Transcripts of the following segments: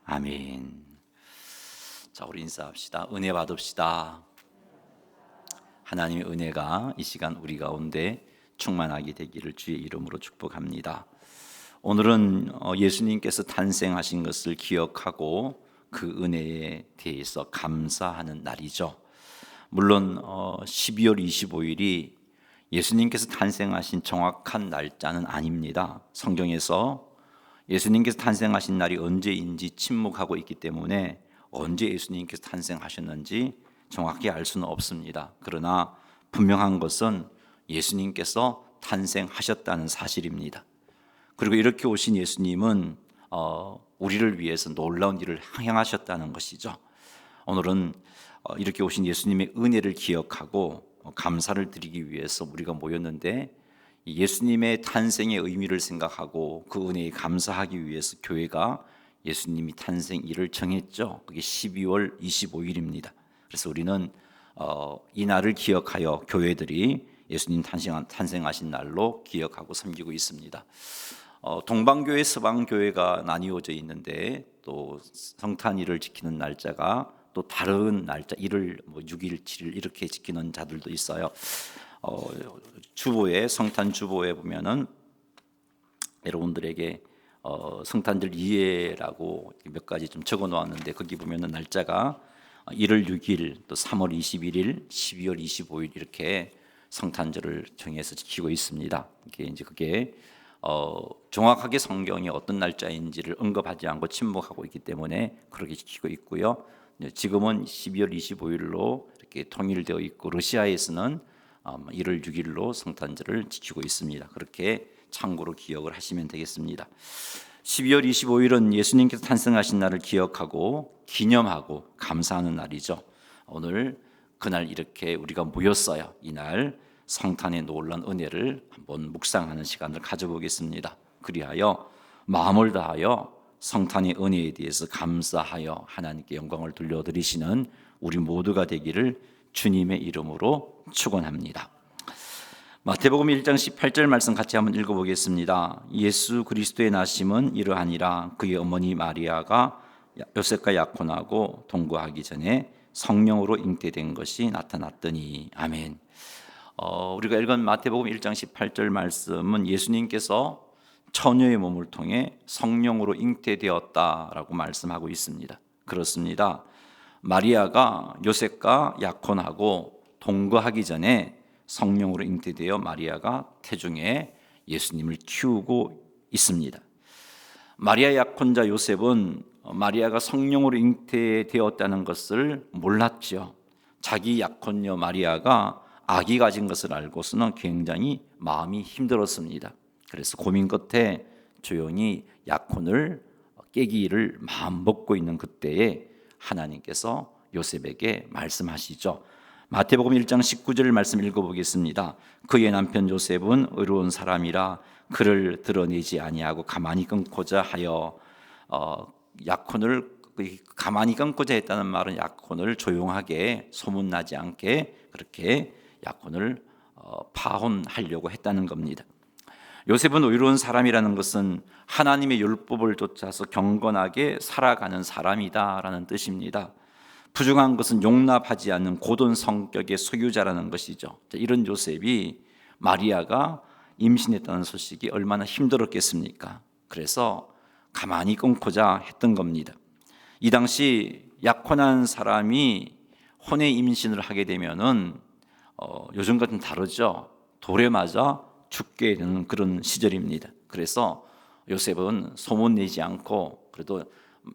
아멘. 자, 우리 인사합시다. 은혜 받읍시다. 하나님의 은혜가 이 시간 우리 가운데 충만하게 되기를 주의 이름으로 축복합니다. 오늘은 예수님께서 탄생하신 것을 기억하고 그 은혜에 대해서 감사하는 날이죠. 물론 12월 25일이 예수님께서 탄생하신 정확한 날짜는 아닙니다. 성경에서 예수님께서 탄생하신 날이 언제인지 침묵하고 있기 때문에 언제 예수님께서 탄생하셨는지 정확히 알 수는 없습니다. 그러나 분명한 것은 예수님께서 탄생하셨다는 사실입니다. 그리고 이렇게 오신 예수님은 우리를 위해서 놀라운 일을 행하셨다는 것이죠. 오늘은 이렇게 오신 예수님의 은혜를 기억하고 감사를 드리기 위해서 우리가 모였는데, 예수님의 탄생의 의미를 생각하고 그 은혜에 감사하기 위해서 교회가 예수님이 탄생일을 정했죠. 그게 12월 25일입니다. 그래서 우리는 이 날을 기억하여 교회들이 예수님 탄생하신 날로 기억하고 섬기고 있습니다. 동방교회, 서방교회가 나뉘어져 있는데 또 성탄일을 지키는 날짜가 또 다른 날짜 1일, 6일, 7일 이렇게 지키는 자들도 있어요. 주보에 성탄 주보에 보면은 여러분들에게 성탄절 이해라고 몇 가지 좀 적어 놓았는데, 거기 보면은 날짜가 1월 6일, 또 3월 21일, 12월 25일 이렇게 성탄절을 정해서 지키고 있습니다. 그게 정확하게 성경이 어떤 날짜인지를 언급하지 않고 침묵하고 있기 때문에 그렇게 지키고 있고요. 지금은 12월 25일로 이렇게 통일되어 있고, 러시아에서는 1월 6일로 성탄절을 지키고 있습니다. 그렇게 참고로 기억을 하시면 되겠습니다. 12월 25일은 예수님께서 탄생하신 날을 기억하고 기념하고 감사하는 날이죠. 오늘 그날 이렇게 우리가 모였어요. 이날 성탄의 놀라운 은혜를 한번 묵상하는 시간을 가져보겠습니다. 그리하여 마음을 다하여 성탄의 은혜에 대해서 감사하여 하나님께 영광을 돌려드리시는 우리 모두가 되기를 주님의 이름으로 축원합니다. 마태복음 1장 18절 말씀 같이 한번 읽어보겠습니다. 예수 그리스도의 나심은 이러하니라. 그의 어머니 마리아가 요셉과 약혼하고 동거하기 전에 성령으로 잉태된 것이 나타났더니. 아멘. 우리가 읽은 마태복음 1장 18절 말씀은 예수님께서 처녀의 몸을 통해 성령으로 잉태되었다라고 말씀하고 있습니다. 그렇습니다. 마리아가 요셉과 약혼하고 동거하기 전에 성령으로 잉태되어 마리아가 태중에 예수님을 키우고 있습니다. 마리아 약혼자 요셉은 마리아가 성령으로 잉태되었다는 것을 몰랐죠. 자기 약혼녀 마리아가 아기 가진 것을 알고서는 굉장히 마음이 힘들었습니다. 그래서 고민 끝에 조용히 약혼을 깨기를 마음 먹고 있는 그때에 하나님께서 요셉에게 말씀하시죠. 마태복음 1장 19절 말씀 읽어보겠습니다. 그의 남편 요셉은 의로운 사람이라 그를 드러내지 아니하고 가만히 끊고자 하여, 약혼을 가만히 끊고자 했다는 말은 약혼을 조용하게 소문나지 않게 그렇게 약혼을 파혼하려고 했다는 겁니다. 요셉은 의로운 사람이라는 것은 하나님의 율법을 쫓아서 경건하게 살아가는 사람이다라는 뜻입니다. 부정한 것은 용납하지 않는 고든 성격의 소유자라는 것이죠. 이런 요셉이 마리아가 임신했다는 소식이 얼마나 힘들었겠습니까? 그래서 가만히 끊고자 했던 겁니다. 이 당시 약혼한 사람이 혼외 임신을 하게 되면은 요즘 같은 다르죠. 돌에 맞아 죽게 되는 그런 시절입니다. 그래서 요셉은 소문내지 않고 그래도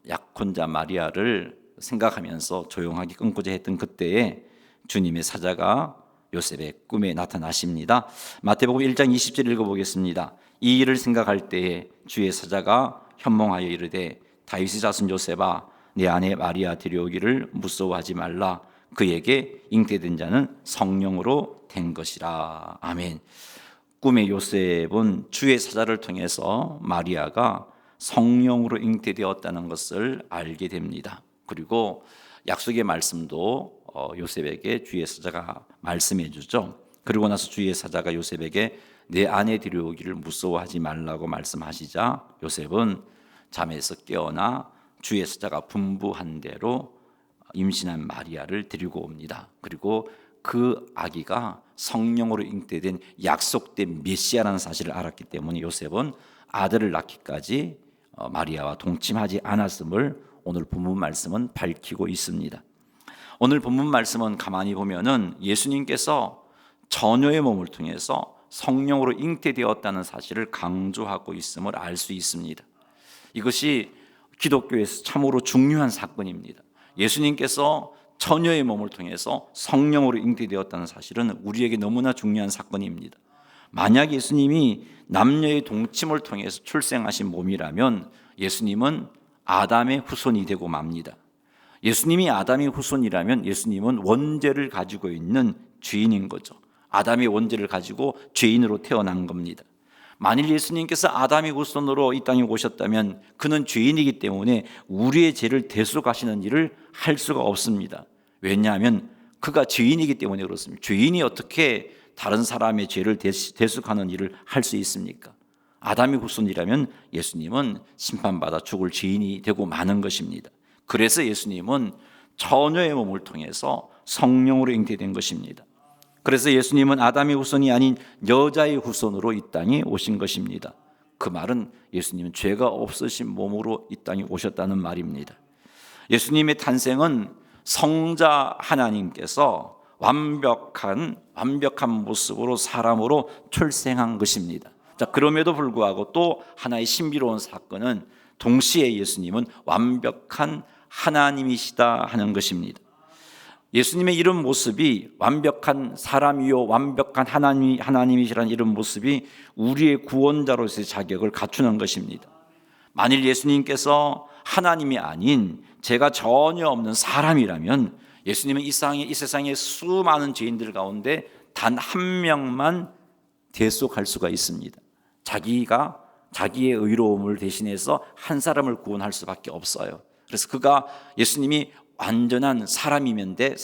약혼자 마리아를 생각하면서 조용하게 끊고자 했던 그때에 주님의 사자가 요셉의 꿈에 나타나십니다. 마태복음 1장 20절 읽어보겠습니다. 이 일을 생각할 때에 주의 사자가 현몽하여 이르되 다윗의 자손 요셉아, 내 아내 마리아 데려오기를 무서워하지 말라. 그에게 잉태된 자는 성령으로 된 것이라. 아멘. 꿈의 요셉은 주의 사자를 통해서 마리아가 성령으로 잉태되었다는 것을 알게 됩니다. 그리고 약속의 말씀도 요셉에게 주의 사자가 말씀해 주죠. 그리고 나서 주의 사자가 요셉에게 내 아내 데려오기를 무서워하지 말라고 말씀하시자 요셉은 잠에서 깨어나 주의 사자가 분부한 대로 임신한 마리아를 데리고 옵니다. 그리고 그 아기가 성령으로 잉태된 약속된 메시아라는 사실을 알았기 때문에 요셉은 아들을 낳기까지 마리아와 동침하지 않았음을 오늘 본문 말씀은 밝히고 있습니다. 오늘 본문 말씀은 가만히 보면은 예수님께서 처녀의 몸을 통해서 성령으로 잉태되었다는 사실을 강조하고 있음을 알 수 있습니다. 이것이 기독교에서 참으로 중요한 사건입니다. 예수님께서 처녀의 몸을 통해서 성령으로 잉태되었다는 사실은 우리에게 너무나 중요한 사건입니다. 만약 예수님이 남녀의 동침을 통해서 출생하신 몸이라면 예수님은 아담의 후손이 되고 맙니다. 예수님이 아담의 후손이라면 예수님은 원죄를 가지고 있는 죄인인 거죠. 아담의 원죄를 가지고 죄인으로 태어난 겁니다. 만일 예수님께서 아담의 후손으로 이 땅에 오셨다면 그는 죄인이기 때문에 우리의 죄를 대속하시는 일을 할 수가 없습니다. 왜냐하면 그가 죄인이기 때문에 그렇습니다. 죄인이 어떻게 다른 사람의 죄를 대속하는 일을 할 수 있습니까? 아담의 후손이라면 예수님은 심판받아 죽을 죄인이 되고 마는 것입니다. 그래서 예수님은 처녀의 몸을 통해서 성령으로 잉태된 것입니다. 그래서 예수님은 아담의 후손이 아닌 여자의 후손으로 이 땅에 오신 것입니다. 그 말은 예수님은 죄가 없으신 몸으로 이 땅에 오셨다는 말입니다. 예수님의 탄생은 성자 하나님께서 완벽한 모습으로 사람으로 출생한 것입니다. 자, 그럼에도 불구하고 또 하나의 신비로운 사건은 동시에 예수님은 완벽한 하나님이시다 하는 것입니다. 예수님의 이런 모습이 완벽한 사람이요 완벽한 하나님이시라는 이런 모습이 우리의 구원자로서의 자격을 갖추는 것입니다. 만일 예수님께서 하나님이 아닌 죄가 전혀 없는 사람이라면 예수님은 이 세상의 수많은 죄인들 가운데 단 한 명만 대속할 수가 있습니다. 자기의 의로움을 대신해서 한 사람을 구원할 수밖에 없어요. 그래서 예수님이 완전한 사람인데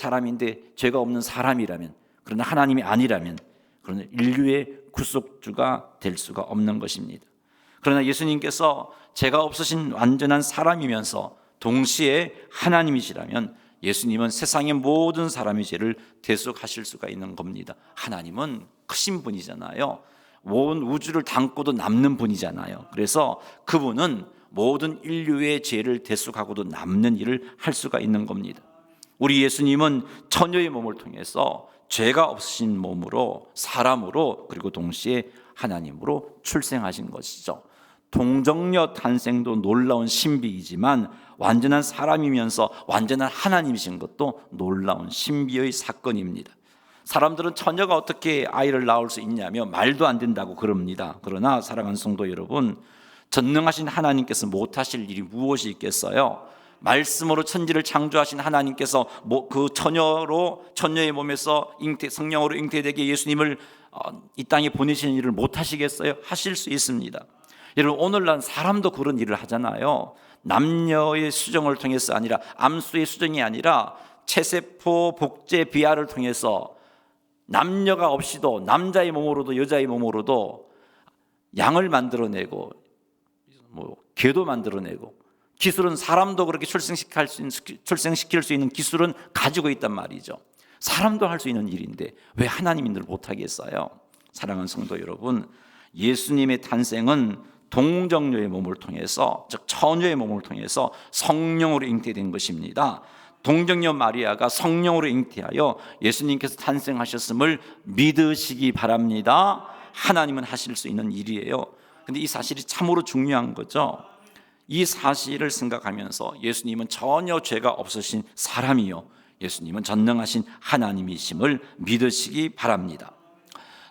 죄가 없는 사람이라면, 그러나 하나님이 아니라면, 그러나 인류의 구속주가 될 수가 없는 것입니다. 그러나 예수님께서 죄가 없으신 완전한 사람이면서 동시에 하나님이시라면 예수님은 세상의 모든 사람의 죄를 대속하실 수가 있는 겁니다. 하나님은 크신 분이잖아요. 온 우주를 담고도 남는 분이잖아요. 그래서 그분은 모든 인류의 죄를 대속하고도 남는 일을 할 수가 있는 겁니다. 우리 예수님은 처녀의 몸을 통해서 죄가 없으신 몸으로, 사람으로, 그리고 동시에 하나님으로 출생하신 것이죠. 동정녀 탄생도 놀라운 신비이지만 완전한 사람이면서 완전한 하나님이신 것도 놀라운 신비의 사건입니다. 사람들은 처녀가 어떻게 아이를 낳을 수 있냐며 말도 안 된다고 그럽니다. 그러나 사랑하는 성도 여러분, 전능하신 하나님께서 못하실 일이 무엇이 있겠어요? 말씀으로 천지를 창조하신 하나님께서 그 처녀의 몸에서 성령으로 잉태되게 예수님을 이 땅에 보내시는 일을 못하시겠어요? 하실 수 있습니다. 여러분, 오늘날 사람도 그런 일을 하잖아요. 남녀의 수정을 통해서 아니라, 암수의 수정이 아니라 체세포 복제 비하를 통해서 남녀가 없이도 남자의 몸으로도 여자의 몸으로도 양을 만들어내고 개도 만들어내고, 기술은 사람도 그렇게 출생시킬 수 있는 기술은 가지고 있단 말이죠. 사람도 할 수 있는 일인데 왜 하나님인들 못하겠어요? 사랑하는 성도 여러분, 예수님의 탄생은 동정녀의 몸을 통해서, 즉 처녀의 몸을 통해서 성령으로 잉태된 것입니다. 동정녀 마리아가 성령으로 잉태하여 예수님께서 탄생하셨음을 믿으시기 바랍니다. 하나님은 하실 수 있는 일이에요. 근데 이 사실이 참으로 중요한 거죠. 이 사실을 생각하면서 예수님은 전혀 죄가 없으신 사람이요, 예수님은 전능하신 하나님이심을 믿으시기 바랍니다.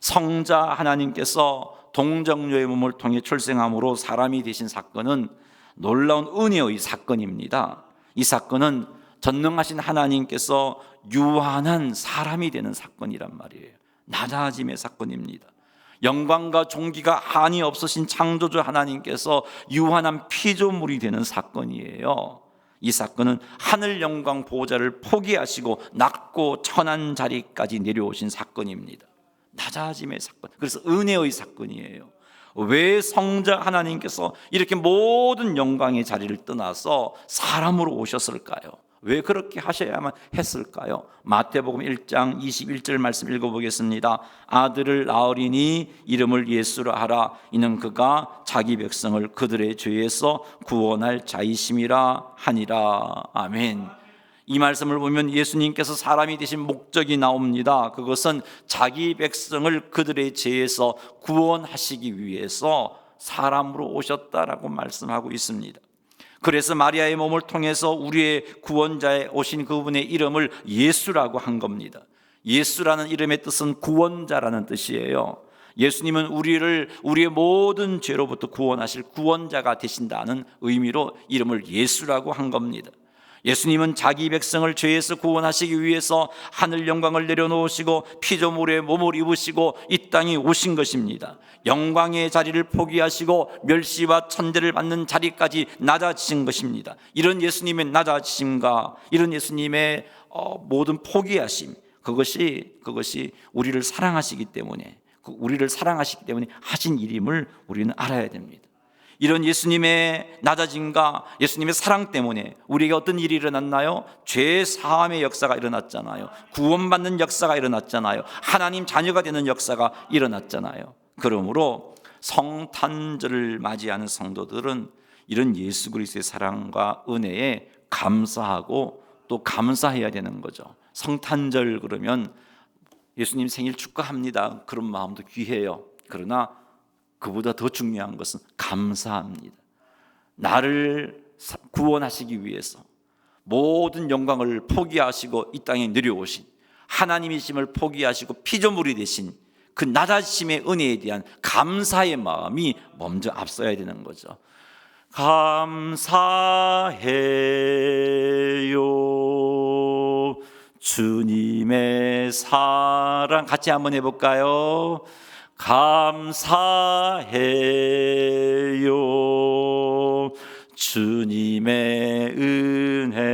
성자 하나님께서 동정녀의 몸을 통해 출생함으로 사람이 되신 사건은 놀라운 은혜의 사건입니다. 이 사건은 전능하신 하나님께서 유한한 사람이 되는 사건이란 말이에요. 낮아짐의 사건입니다. 영광과 존귀가 한이 없으신 창조주 하나님께서 유한한 피조물이 되는 사건이에요. 이 사건은 하늘 영광 보호자를 포기하시고 낮고 천한 자리까지 내려오신 사건입니다. 낮아짐의 사건, 그래서 은혜의 사건이에요. 왜 성자 하나님께서 이렇게 모든 영광의 자리를 떠나서 사람으로 오셨을까요? 왜 그렇게 하셔야만 했을까요? 마태복음 1장 21절 말씀 읽어보겠습니다. 아들을 낳으리니 이름을 예수라 하라. 이는 그가 자기 백성을 그들의 죄에서 구원할 자이심이라 하니라. 아멘. 이 말씀을 보면 예수님께서 사람이 되신 목적이 나옵니다. 그것은 자기 백성을 그들의 죄에서 구원하시기 위해서 사람으로 오셨다라고 말씀하고 있습니다. 그래서 마리아의 몸을 통해서 우리의 구원자에 오신 그분의 이름을 예수라고 한 겁니다. 예수라는 이름의 뜻은 구원자라는 뜻이에요. 예수님은 우리의 모든 죄로부터 구원하실 구원자가 되신다는 의미로 이름을 예수라고 한 겁니다. 예수님은 자기 백성을 죄에서 구원하시기 위해서 하늘 영광을 내려놓으시고 피조물의 몸을 입으시고 이 땅에 오신 것입니다. 영광의 자리를 포기하시고 멸시와 천대를 받는 자리까지 낮아지신 것입니다. 이런 예수님의 낮아지심과 이런 예수님의 모든 포기하심, 그것이 우리를 사랑하시기 때문에 하신 일임을 우리는 알아야 됩니다. 이런 예수님의 낮아짐과 예수님의 사랑 때문에 우리에게 어떤 일이 일어났나요? 죄 사함의 역사가 일어났잖아요. 구원받는 역사가 일어났잖아요. 하나님 자녀가 되는 역사가 일어났잖아요. 그러므로 성탄절을 맞이하는 성도들은 이런 예수 그리스도의 사랑과 은혜에 감사하고 또 감사해야 되는 거죠. 성탄절 그러면 예수님 생일 축하합니다, 그런 마음도 귀해요. 그러나 그보다 더 중요한 것은 감사합니다. 나를 구원하시기 위해서 모든 영광을 포기하시고 이 땅에 내려오신 하나님이심을 포기하시고 피조물이 되신 그 낮아지심의 은혜에 대한 감사의 마음이 먼저 앞서야 되는 거죠. 감사해요 주님의 사랑, 같이 한번 해볼까요? 감사해요 주님의 은혜,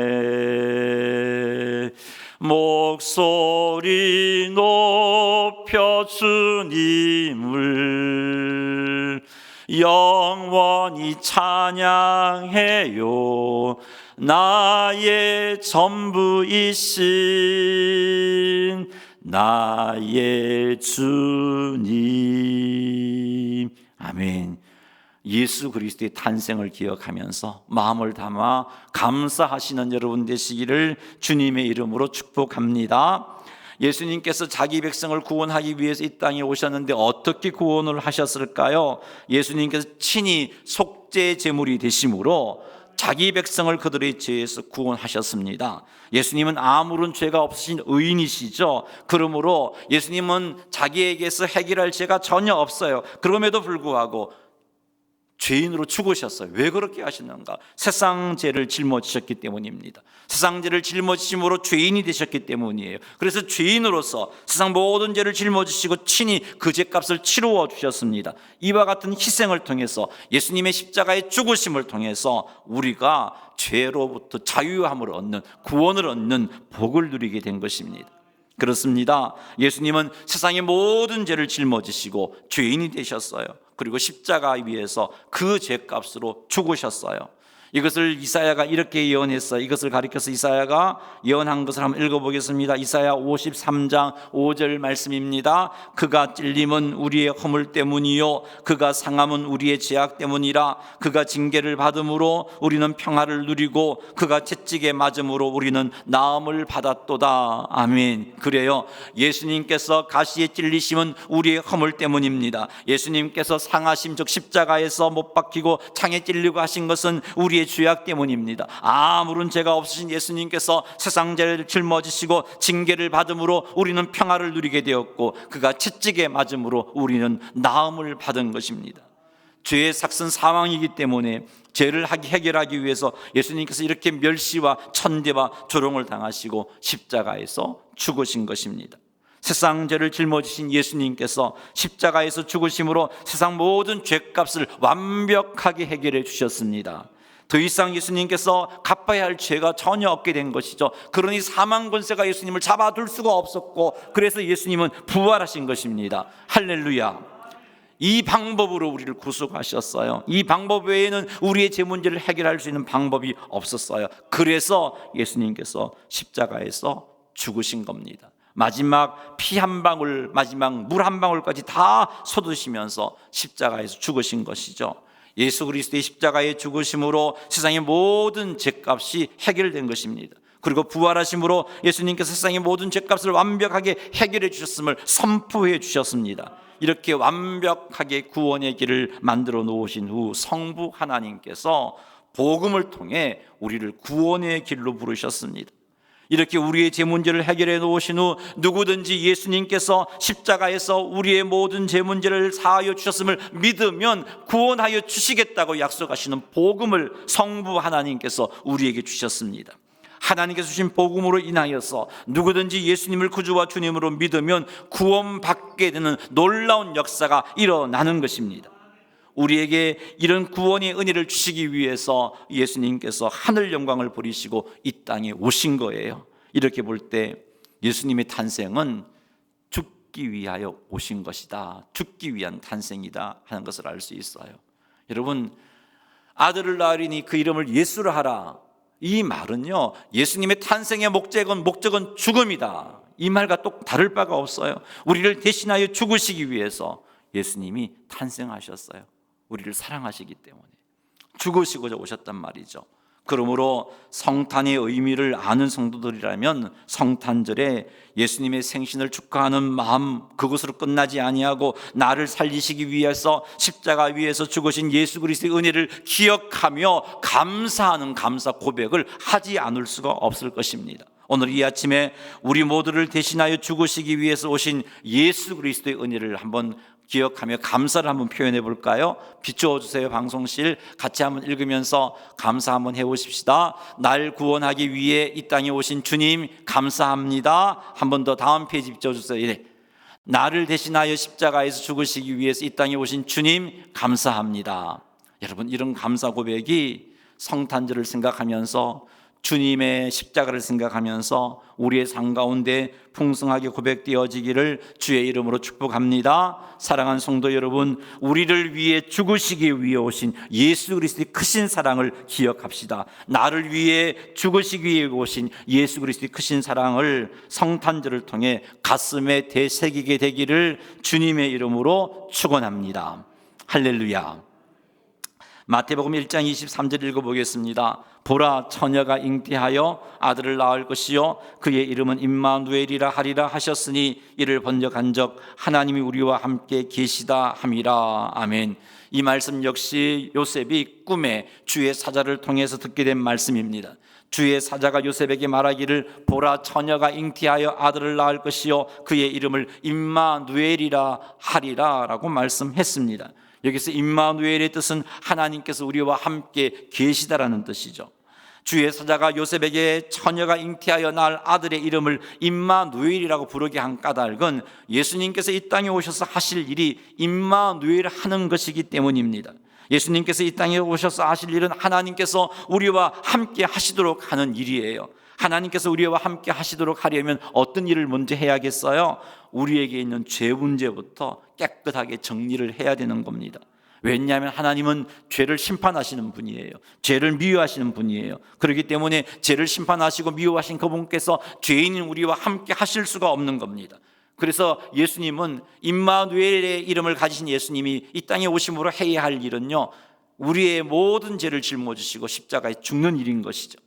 목소리 높여 주님을 영원히 찬양해요. 나의 전부이신 나의 주님. 아멘. 예수 그리스도의 탄생을 기억하면서 마음을 담아 감사하시는 여러분 되시기를 주님의 이름으로 축복합니다. 예수님께서 자기 백성을 구원하기 위해서 이 땅에 오셨는데 어떻게 구원을 하셨을까요? 예수님께서 친히 속죄 제물이 되심으로 자기 백성을 그들의 죄에서 구원하셨습니다. 예수님은 아무런 죄가 없으신 의인이시죠. 그러므로 예수님은 자기에게서 해결할 죄가 전혀 없어요. 그럼에도 불구하고 죄인으로 죽으셨어요. 왜 그렇게 하시는가? 세상 죄를 짊어지셨기 때문입니다. 세상 죄를 짊어지심으로 죄인이 되셨기 때문이에요. 그래서 죄인으로서 세상 모든 죄를 짊어지시고 친히 그 죄값을 치루어 주셨습니다. 이와 같은 희생을 통해서 예수님의 십자가의 죽으심을 통해서 우리가 죄로부터 자유함을 얻는, 구원을 얻는 복을 누리게 된 것입니다. 그렇습니다. 예수님은 세상의 모든 죄를 짊어지시고 죄인이 되셨어요. 그리고 십자가 위에서 그 죄값으로 죽으셨어요. 이것을 이사야가 이렇게 예언했어요. 이것을 가리켜서 이사야가 예언한 것을 한번 읽어보겠습니다. 이사야 53장 5절 말씀입니다. 그가 찔림은 우리의 허물 때문이요 그가 상함은 우리의 죄악 때문이라. 그가 징계를 받음으로 우리는 평화를 누리고 그가 채찍에 맞음으로 우리는 나음을 받았도다. 아멘. 그래요. 예수님께서 가시에 찔리심은 우리의 허물 때문입니다. 예수님께서 상하심 즉 십자가에서 못 박히고 창에 찔리고 하신 것은 우리의 죄악 때문입니다. 아무런 죄가 없으신 예수님께서 세상 죄를 짊어지시고 징계를 받음으로 우리는 평화를 누리게 되었고 그가 채찍에 맞음으로 우리는 나음을 받은 것입니다. 죄의 삭은 사망이기 때문에 죄를 해결하기 위해서 예수님께서 이렇게 멸시와 천대와 조롱을 당하시고 십자가에서 죽으신 것입니다. 세상 죄를 짊어지신 예수님께서 십자가에서 죽으심으로 세상 모든 죄값을 완벽하게 해결해 주셨습니다. 더 이상 예수님께서 갚아야 할 죄가 전혀 없게 된 것이죠. 그러니 사망 권세가 예수님을 잡아둘 수가 없었고 그래서 예수님은 부활하신 것입니다. 할렐루야. 이 방법으로 우리를 구속하셨어요. 이 방법 외에는 우리의 죄 문제를 해결할 수 있는 방법이 없었어요. 그래서 예수님께서 십자가에서 죽으신 겁니다. 마지막 피 한 방울, 마지막 물 한 방울까지 다 쏟으시면서 십자가에서 죽으신 것이죠. 예수 그리스도의 십자가의 죽으심으로 세상의 모든 죄값이 해결된 것입니다. 그리고 부활하심으로 예수님께서 세상의 모든 죄값을 완벽하게 해결해 주셨음을 선포해 주셨습니다. 이렇게 완벽하게 구원의 길을 만들어 놓으신 후 성부 하나님께서 복음을 통해 우리를 구원의 길로 부르셨습니다. 이렇게 우리의 죄 문제를 해결해 놓으신 후 누구든지 예수님께서 십자가에서 우리의 모든 죄 문제를 사하여 주셨음을 믿으면 구원하여 주시겠다고 약속하시는 복음을 성부 하나님께서 우리에게 주셨습니다. 하나님께서 주신 복음으로 인하여서 누구든지 예수님을 구주와 주님으로 믿으면 구원받게 되는 놀라운 역사가 일어나는 것입니다. 우리에게 이런 구원의 은혜를 주시기 위해서 예수님께서 하늘 영광을 버리시고 이 땅에 오신 거예요. 이렇게 볼 때 예수님의 탄생은 죽기 위하여 오신 것이다, 죽기 위한 탄생이다 하는 것을 알 수 있어요. 여러분, 아들을 낳으리니 그 이름을 예수라 하라, 이 말은요, 예수님의 탄생의 목적은 죽음이다, 이 말과 똑 다를 바가 없어요. 우리를 대신하여 죽으시기 위해서 예수님이 탄생하셨어요. 우리를 사랑하시기 때문에 죽으시고자 오셨단 말이죠. 그러므로 성탄의 의미를 아는 성도들이라면 성탄절에 예수님의 생신을 축하하는 마음, 그것으로 끝나지 아니하고 나를 살리시기 위해서 십자가 위에서 죽으신 예수 그리스도의 은혜를 기억하며 감사하는 감사 고백을 하지 않을 수가 없을 것입니다. 오늘 이 아침에 우리 모두를 대신하여 죽으시기 위해서 오신 예수 그리스도의 은혜를 한번 기억하며 감사를 한번 표현해 볼까요? 비추어 주세요. 방송실 같이 한번 읽으면서 감사 한번 해보십시다. 날 구원하기 위해 이 땅에 오신 주님 감사합니다. 한 번 더 다음 페이지 비추어 주세요. 네. 나를 대신하여 십자가에서 죽으시기 위해서 이 땅에 오신 주님 감사합니다. 여러분, 이런 감사 고백이 성탄절을 생각하면서 주님의 십자가를 생각하면서 우리의 삶 가운데 풍성하게 고백되어지기를 주의 이름으로 축복합니다. 사랑하는 성도 여러분, 우리를 위해 죽으시기 위해 오신 예수 그리스도의 크신 사랑을 기억합시다. 나를 위해 죽으시기 위해 오신 예수 그리스도의 크신 사랑을 성탄절을 통해 가슴에 되새기게 되기를 주님의 이름으로 축원합니다. 할렐루야. 마태복음 1장 23절 읽어보겠습니다. 보라, 처녀가 잉태하여 아들을 낳을 것이요 그의 이름은 임마누엘이라 하리라 하셨으니 이를 번역한적 하나님이 우리와 함께 계시다 함이라. 아멘. 이 말씀 역시 요셉이 꿈에 주의 사자를 통해서 듣게 된 말씀입니다. 주의 사자가 요셉에게 말하기를 보라, 처녀가 잉태하여 아들을 낳을 것이요 그의 이름을 임마누엘이라 하리라 라고 말씀했습니다. 여기서 임마누엘의 뜻은 하나님께서 우리와 함께 계시다라는 뜻이죠. 주의 사자가 요셉에게 처녀가 잉태하여 낳을 아들의 이름을 임마누엘이라고 부르게 한 까닭은 예수님께서 이 땅에 오셔서 하실 일이 임마누엘 하는 것이기 때문입니다. 예수님께서 이 땅에 오셔서 하실 일은 하나님께서 우리와 함께 하시도록 하는 일이에요. 하나님께서 우리와 함께 하시도록 하려면 어떤 일을 먼저 해야겠어요? 우리에게 있는 죄 문제부터 깨끗하게 정리를 해야 되는 겁니다. 왜냐하면 하나님은 죄를 심판하시는 분이에요. 죄를 미워하시는 분이에요. 그렇기 때문에 죄를 심판하시고 미워하신 그분께서 죄인인 우리와 함께 하실 수가 없는 겁니다. 그래서 예수님은 임마누엘의 이름을 가지신 예수님이 이 땅에 오심으로 해야 할 일은요, 우리의 모든 죄를 짊어지시고 십자가에 죽는 일인 것이죠.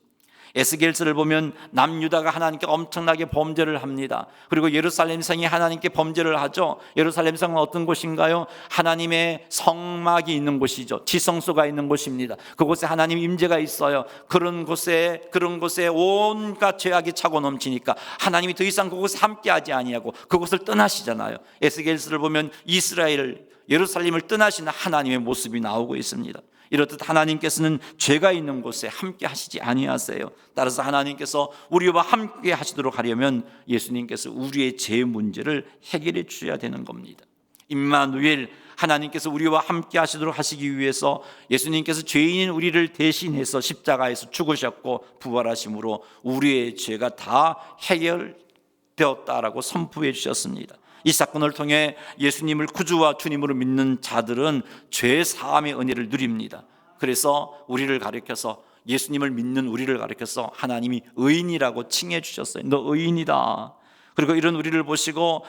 에스겔서를 보면 남유다가 하나님께 엄청나게 범죄를 합니다. 그리고 예루살렘 성이 하나님께 범죄를 하죠. 예루살렘 성은 어떤 곳인가요? 하나님의 성막이 있는 곳이죠. 지성소가 있는 곳입니다. 그곳에 하나님 임재가 있어요. 그런 곳에 온갖 죄악이 차고 넘치니까 하나님이 더 이상 그곳에 함께하지 아니하고 그곳을 떠나시잖아요. 에스겔서를 보면 예루살렘을 떠나시는 하나님의 모습이 나오고 있습니다. 이렇듯 하나님께서는 죄가 있는 곳에 함께 하시지 아니하세요. 따라서 하나님께서 우리와 함께 하시도록 하려면 예수님께서 우리의 죄 문제를 해결해 주셔야 되는 겁니다. 임마누엘, 하나님께서 우리와 함께 하시도록 하시기 위해서 예수님께서 죄인인 우리를 대신해서 십자가에서 죽으셨고 부활하심으로 우리의 죄가 다 해결되었다라고 선포해 주셨습니다. 이 사건을 통해 예수님을 구주와 주님으로 믿는 자들은 죄 사함의 은혜를 누립니다. 그래서 우리를 가리켜서, 예수님을 믿는 우리를 가리켜서 하나님이 의인이라고 칭해 주셨어요. 너 의인이다. 그리고 이런 우리를 보시고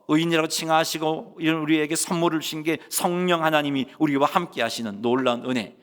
의인이라고 칭하시고 이런 우리에게 선물을 주신 게 성령 하나님이 우리와 함께 하시는 놀라운 은혜,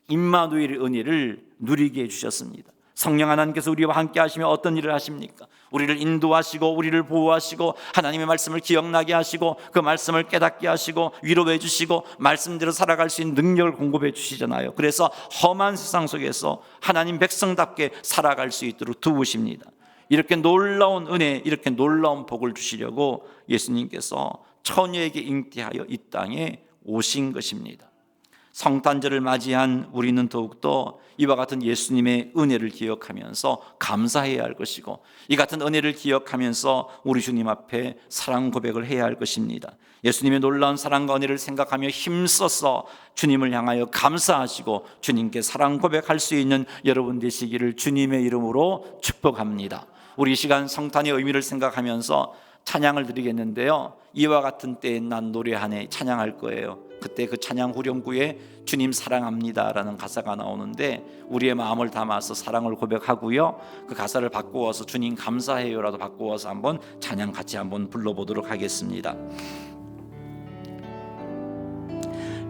임마누엘의 은혜를 누리게 해주셨습니다. 성령 하나님께서 우리와 함께 하시며 어떤 일을 하십니까? 우리를 인도하시고 우리를 보호하시고 하나님의 말씀을 기억나게 하시고 그 말씀을 깨닫게 하시고 위로해 주시고 말씀대로 살아갈 수 있는 능력을 공급해 주시잖아요. 그래서 험한 세상 속에서 하나님 백성답게 살아갈 수 있도록 도우십니다. 이렇게 놀라운 은혜, 이렇게 놀라운 복을 주시려고 예수님께서 처녀에게 잉태하여 이 땅에 오신 것입니다. 성탄절을 맞이한 우리는 더욱더 이와 같은 예수님의 은혜를 기억하면서 감사해야 할 것이고, 이 같은 은혜를 기억하면서 우리 주님 앞에 사랑 고백을 해야 할 것입니다. 예수님의 놀라운 사랑과 은혜를 생각하며 힘써서 주님을 향하여 감사하시고 주님께 사랑 고백할 수 있는 여러분 되시기를 주님의 이름으로 축복합니다. 우리 이 시간 성탄의 의미를 생각하면서 찬양을 드리겠는데요, 이와 같은 때에 난 노래하네 찬양할 거예요. 그때 그 찬양 후렴구에 주님 사랑합니다 라는 가사가 나오는데, 우리의 마음을 담아서 사랑을 고백하고요, 그 가사를 바꾸어서 주님 감사해요라도 바꾸어서 한번 찬양 같이 한번 불러보도록 하겠습니다.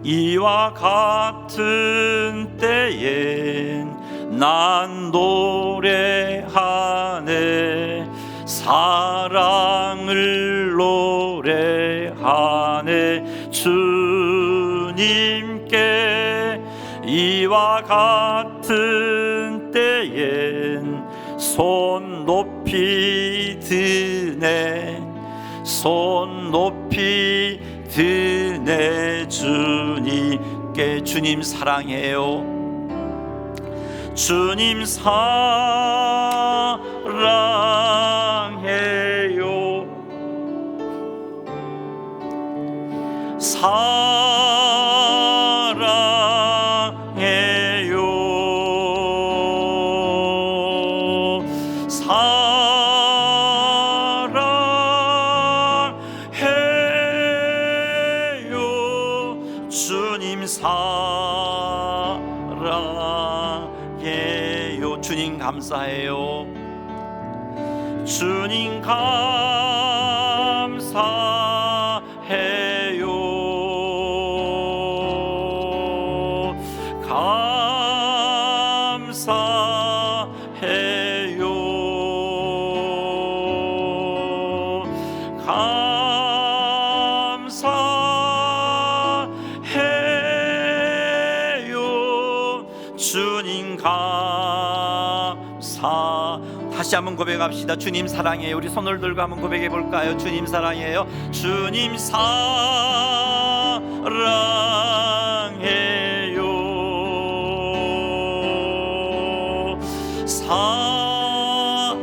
이와 같은 때엔 난 노래하네 사랑을 노래하네 주님께. 이와 같은 때엔 손 높이 드네 손 높이 드네 주님께. 주님 사랑해요. 주님 사랑해요. 사랑해요. 주님 사랑해요. 주님 감사해요. 주님 감사해요. 감사해요. 감사해요. 주님 감사. 다시 한번 고백합시다. 주님 사랑해요. 우리 손을 들고 한번 고백해 볼까요? 주님 사랑해요. 주님 사랑해요.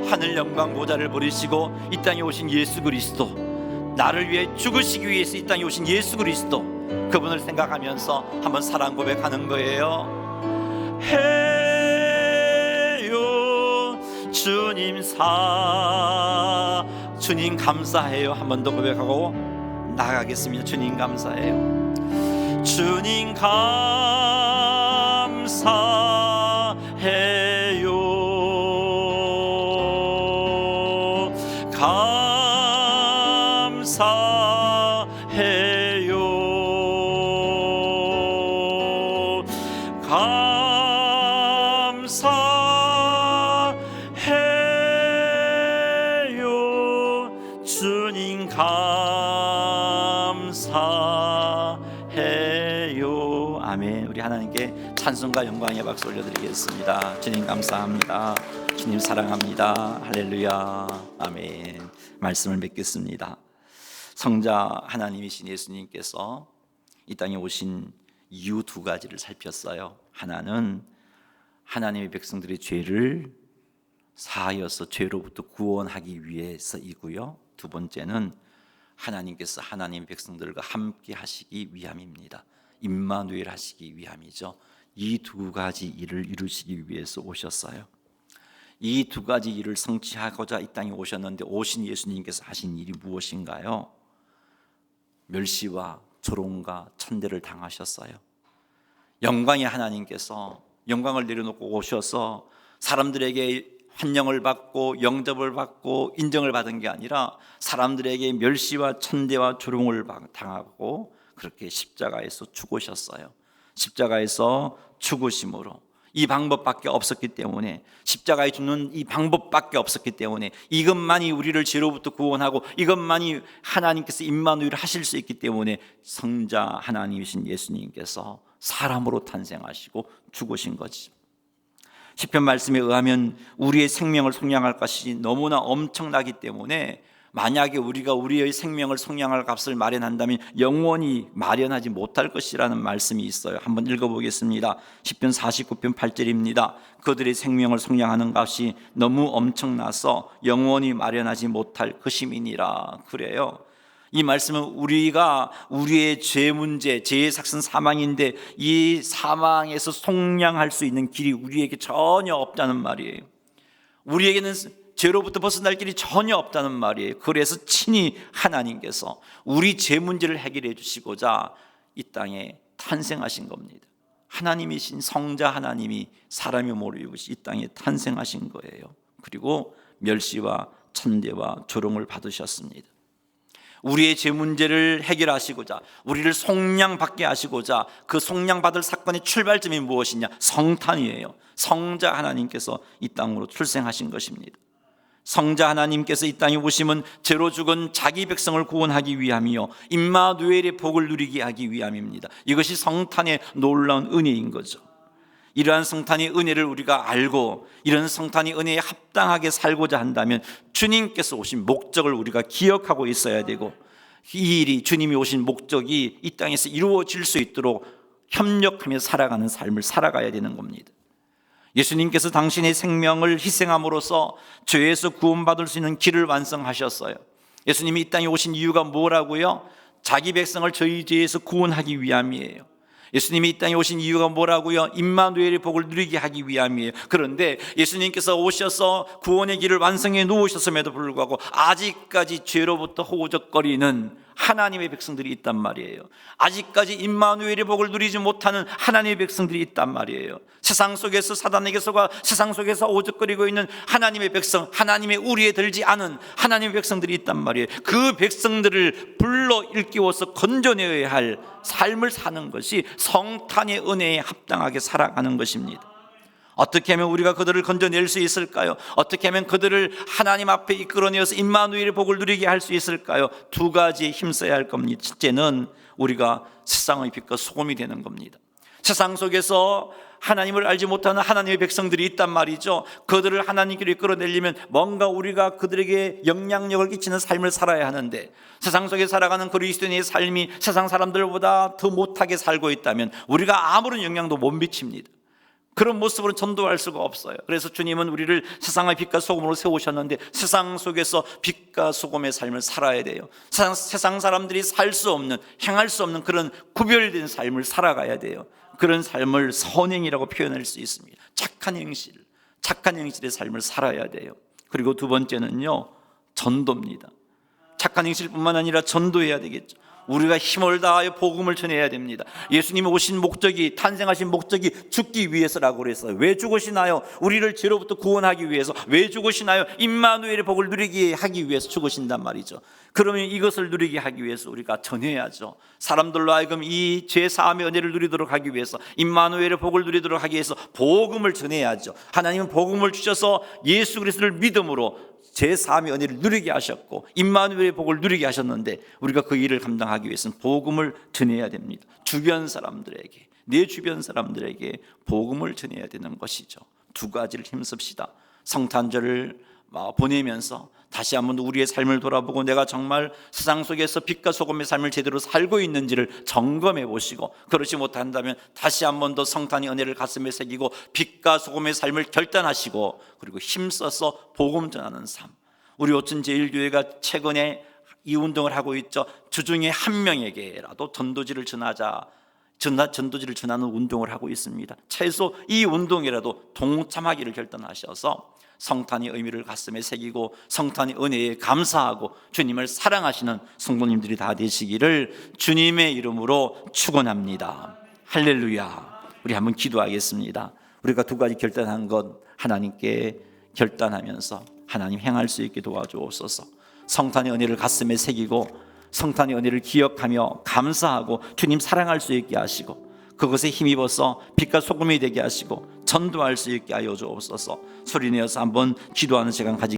하늘 영광 보좌를 버리시고 이 땅에 오신 예수 그리스도, 나를 위해 죽으시기 위해서 이 땅에 오신 예수 그리스도, 그분을 생각하면서 한번 사랑 고백하는 거예요. 주님 주님 감사해요. 한 번 더 고백하고 나가겠습니다. 주님 감사해요. 주님 감사해요. 감사해요. 주님 감사해요. 아멘. 우리 하나님께 찬송과 영광의 박수 올려드리겠습니다. 주님 감사합니다. 주님 사랑합니다. 할렐루야. 아멘. 말씀을 맺겠습니다. 성자 하나님이신 예수님께서 이 땅에 오신 이유 두 가지를 살폈어요. 하나는 하나님의 백성들의 죄를 사하여서 죄로부터 구원하기 위해서이고요, 두 번째는 하나님께서 하나님 백성들과 함께 하시기 위함입니다. 임마누엘 하시기 위함이죠. 이 두 가지 일을 이루시기 위해서 오셨어요. 이 두 가지 일을 성취하고자 이 땅에 오셨는데 오신 예수님께서 하신 일이 무엇인가요? 멸시와 조롱과 천대를 당하셨어요. 영광의 하나님께서 영광을 내려놓고 오셔서 사람들에게 환영을 받고 영접을 받고 인정을 받은 게 아니라 사람들에게 멸시와 천대와 조롱을 당하고 그렇게 십자가에서 죽으셨어요. 십자가에서 죽으심으로 이 방법밖에 없었기 때문에, 십자가에 죽는 이 방법밖에 없었기 때문에, 이것만이 우리를 죄로부터 구원하고 이것만이 하나님께서 임마누엘을 하실 수 있기 때문에 성자 하나님이신 예수님께서 사람으로 탄생하시고 죽으신 거지. 시편 말씀에 의하면 우리의 생명을 속량할 것이 너무나 엄청나기 때문에 만약에 우리가 우리의 생명을 속량할 값을 마련한다면 영원히 마련하지 못할 것이라는 말씀이 있어요. 한번 읽어보겠습니다. 시편 49편 8절입니다. 그들의 생명을 속량하는 값이 너무 엄청나서 영원히 마련하지 못할 것임이니라. 그래요. 이 말씀은 우리가 우리의 죄 문제, 죄의 삭슨 사망인데 이 사망에서 속량할 수 있는 길이 우리에게 전혀 없다는 말이에요. 우리에게는 죄로부터 벗어날 길이 전혀 없다는 말이에요. 그래서 친히 하나님께서 우리 죄 문제를 해결해 주시고자 이 땅에 탄생하신 겁니다. 하나님이신 성자 하나님이 사람의 몸을 입으시 이 땅에 탄생하신 거예요. 그리고 멸시와 천대와 조롱을 받으셨습니다. 우리의 죄 문제를 해결하시고자, 우리를 속량받게 하시고자, 그 속량받을 사건의 출발점이 무엇이냐? 성탄이에요. 성자 하나님께서 이 땅으로 출생하신 것입니다. 성자 하나님께서 이 땅에 오심은 죄로 죽은 자기 백성을 구원하기 위함이요 임마누엘의 복을 누리게 하기 위함입니다. 이것이 성탄의 놀라운 은혜인 거죠. 이러한 성탄의 은혜를 우리가 알고 이런 성탄의 은혜에 합당하게 살고자 한다면 주님께서 오신 목적을 우리가 기억하고 있어야 되고, 이 일이 주님이 오신 목적이 이 땅에서 이루어질 수 있도록 협력하며 살아가는 삶을 살아가야 되는 겁니다. 예수님께서 당신의 생명을 희생함으로써 죄에서 구원받을 수 있는 길을 완성하셨어요. 예수님이 이 땅에 오신 이유가 뭐라고요? 자기 백성을 저희 죄에서 구원하기 위함이에요. 예수님이 이 땅에 오신 이유가 뭐라고요? 임마누엘의 복을 누리게 하기 위함이에요. 그런데 예수님께서 오셔서 구원의 길을 완성해 놓으셨음에도 불구하고 아직까지 죄로부터 호적거리는 하나님의 백성들이 있단 말이에요. 아직까지 임마누엘의 복을 누리지 못하는 하나님의 백성들이 있단 말이에요. 세상 속에서 사단에게 속아 세상 속에서 오적거리고 있는 하나님의 백성, 하나님의 우리에 들지 않은 하나님의 백성들이 있단 말이에요. 그 백성들을 불러 일깨워서 건져내야 할 삶을 사는 것이 성탄의 은혜에 합당하게 살아가는 것입니다. 어떻게 하면 우리가 그들을 건져낼 수 있을까요? 어떻게 하면 그들을 하나님 앞에 이끌어내어서 임마누엘의 복을 누리게 할 수 있을까요? 두 가지에 힘써야 할 겁니다. 첫째는 우리가 세상의 빛과 소금이 되는 겁니다. 세상 속에서 하나님을 알지 못하는 하나님의 백성들이 있단 말이죠. 그들을 하나님께로 이끌어내려면 뭔가 우리가 그들에게 영향력을 끼치는 삶을 살아야 하는데, 세상 속에 살아가는 그리스도인의 삶이 세상 사람들보다 더 못하게 살고 있다면 우리가 아무런 영향도 못 미칩니다. 그런 모습으로 전도할 수가 없어요. 그래서 주님은 우리를 세상의 빛과 소금으로 세우셨는데 세상 속에서 빛과 소금의 삶을 살아야 돼요. 세상 사람들이 살 수 없는, 행할 수 없는 그런 구별된 삶을 살아가야 돼요. 그런 삶을 선행이라고 표현할 수 있습니다. 착한 행실의 삶을 살아야 돼요. 그리고 두 번째는요, 전도입니다. 착한 행실뿐만 아니라 전도해야 되겠죠. 우리가 힘을 다하여 복음을 전해야 됩니다. 예수님이 오신 목적이, 탄생하신 목적이 죽기 위해서라고 그랬어요. 왜 죽으시나요? 우리를 죄로부터 구원하기 위해서. 왜 죽으시나요? 임마누엘의 복을 누리게 하기 위해서 죽으신단 말이죠. 그러면 이것을 누리게 하기 위해서 우리가 전해야죠. 사람들로 하여금 이 죄사함의 은혜를 누리도록 하기 위해서, 임마누엘의 복을 누리도록 하기 위해서 복음을 전해야죠. 하나님은 복음을 주셔서 예수 그리스도를 믿음으로 제3의 은혜를 누리게 하셨고 임마누엘의 복을 누리게 하셨는데, 우리가 그 일을 감당하기 위해서는 복음을 전해야 됩니다. 주변 사람들에게, 내 주변 사람들에게 복음을 전해야 되는 것이죠. 두 가지를 힘씁시다. 성탄절을 보내면서 다시 한번 우리의 삶을 돌아보고 내가 정말 세상 속에서 빛과 소금의 삶을 제대로 살고 있는지를 점검해 보시고, 그렇지 못한다면 다시 한번 더 성탄의 은혜를 가슴에 새기고 빛과 소금의 삶을 결단하시고, 그리고 힘써서 복음 전하는 삶. 우리 오천 제일교회가 최근에 이 운동을 하고 있죠. 주중에 한 명에게라도 전도지를 전하자. 전도지를 전하는 운동을 하고 있습니다. 최소 이 운동이라도 동참하기를 결단하셔서 성탄의 의미를 가슴에 새기고 성탄의 은혜에 감사하고 주님을 사랑하시는 성도님들이 다 되시기를 주님의 이름으로 축원합니다. 할렐루야. 우리 한번 기도하겠습니다. 우리가 두 가지 결단한 것 하나님께 결단하면서 하나님 행할 수 있게 도와주옵소서. 성탄의 은혜를 가슴에 새기고 성탄의 은혜를 기억하며 감사하고 주님 사랑할 수 있게 하시고 그것에 힘입어서 빛과 소금이 되게 하시고 전도할 수 있게 하여 주옵소서. 소리내어서 한번 기도하는 시간 가지